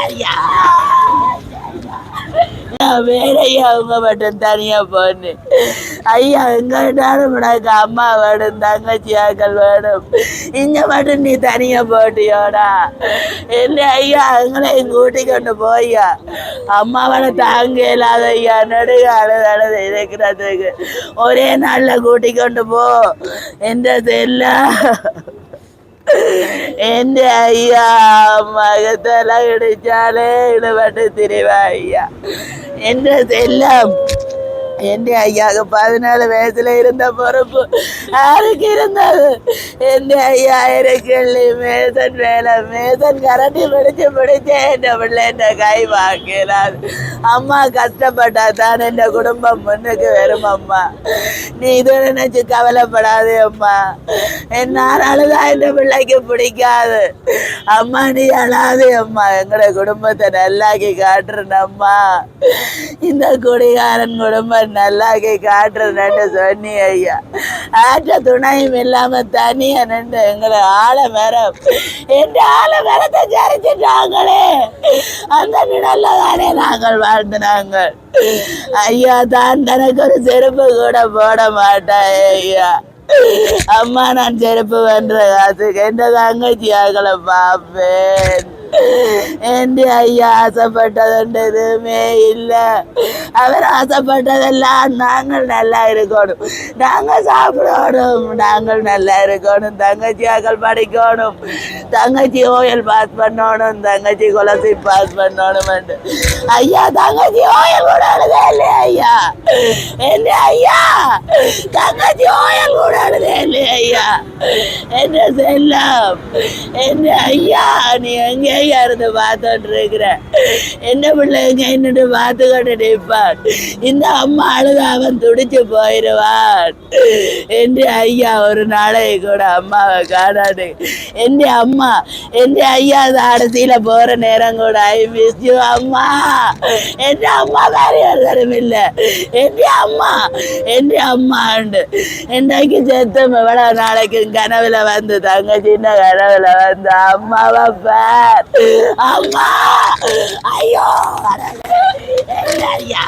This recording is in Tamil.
ஐயா வேலையா அவங்க மட்டும் தனியா போன்னு ஐயா எங்கிட்டாலும் உனக்கு அம்மா வேணும் தங்கச்சியாக்கள் வேணும் இங்க மட்டும் நீ தனியா போட்டியோடா என்ன ஐயா எங்களையும் கூட்டி கொண்டு போய்யா அம்மாவோட தாங்க இல்லாத ஐயா நடுக அழுது இருக்கிறதுக்கு ஒரே நாள்ல கூட்டி கொண்டு போ எந்த செல்ல എന്റെ അയ്യ മകത്തല ഇടിച്ചാലേ ഇടപെട്ട് തിരിവാ അയ്യ എന്റെ എല്ലാം എന്റെ അയ്യാക്ക് 14 വയസ്സിൽ ഇരുന്ന പൊറപ്പ് ആരൊക്കെ ഇരുന്നത് എന്റെ അയ്യായിരക്കള്ളി മേസൻ വേല മേസൻ കരട്ടി പിടിച്ച് എന്റെ പിള്ളേന്റെ കൈ വാക്കിയത് അമ്മ കഷ്ടപ്പെട്ടാ താൻ എന്റെ കുടുംബം മുന്നേക്ക് വരും അമ്മ നീ ഇത് நினைச்சு கவலைப்படாதே அம்மா என்னால் அழுதா என்ற பிள்ளைக்கு பிடிக்காது அம்மா நீ அழாதே அம்மா எங்களோட குடும்பத்தை நல்லாக்கி காட்டுறேன் அம்மா இந்த குடிகாரன் குடும்பம் நல்லாக்கி காட்டுறேன்னு சொன்னி ஐயா ஆற்ற துணையும் இல்லாம தனியா நின்று எங்களை ஆலமரம் என்ற ஆலமரத்தை சரிச்சுட்டாங்களே அந்த நிழல்ல தானே நாங்கள் வாழ்ந்துனாங்க ஐயா தான் தனக்கு ஒரு செருப்பு கூட போட மாட்டேன் ஐயா அம்மா நான் செருப்பு பண்ற காசுக்கு எந்த தங்கச்சி ஆகலை பாப்பேன் எந்த ஐயா ஆசைப்பட்டதுன்ற எதுவுமே இல்லை அவர் ஆசைப்பட்டதெல்லாம் நாங்கள் நல்லா இருக்கணும் நாங்கள் சாப்பிடணும் நாங்கள் நல்லா இருக்கணும் தங்கச்சியாக்கள் படிக்கணும் தங்கச்சி ஓயல் பாஸ் பண்ணணும் தங்கச்சி குலசி பாஸ் பண்ணணும் ஐயா தங்கச்சி ஓயல் கூட எழுதே இல்லையா ஐயா என்ன ஐயா தங்கச்சி ஓயல் கூட எழுதே இல்லையா ஐயா என்ன செல்லம் என்ன ஐயா நீ எங்கே இருந்து பார்த்துட்டு இருக்கிற என்ன பிள்ளைங்க என்னட்டு பார்த்துக்கிட்டு நிற்பான் இந்த அம்மா அழுத அவன் துடிச்சு போயிடுவான் என்று ஐயா ஒரு நாளை கூட அம்மாவை காணாது என் அம்மா என் ஐயா அடசியில போற நேரம் கூட ஐ மிஸ் யூ அம்மா என் அம்மா வேற ஒருத்தரும் இல்லை என் அம்மா உண்டு இன்றைக்கு செத்தும் எவ்வளவு நாளைக்கு கனவுல வந்து தங்க சின்ன கனவுல வந்து அம்மாவை பார் அம்மா ஐயோ ஐயா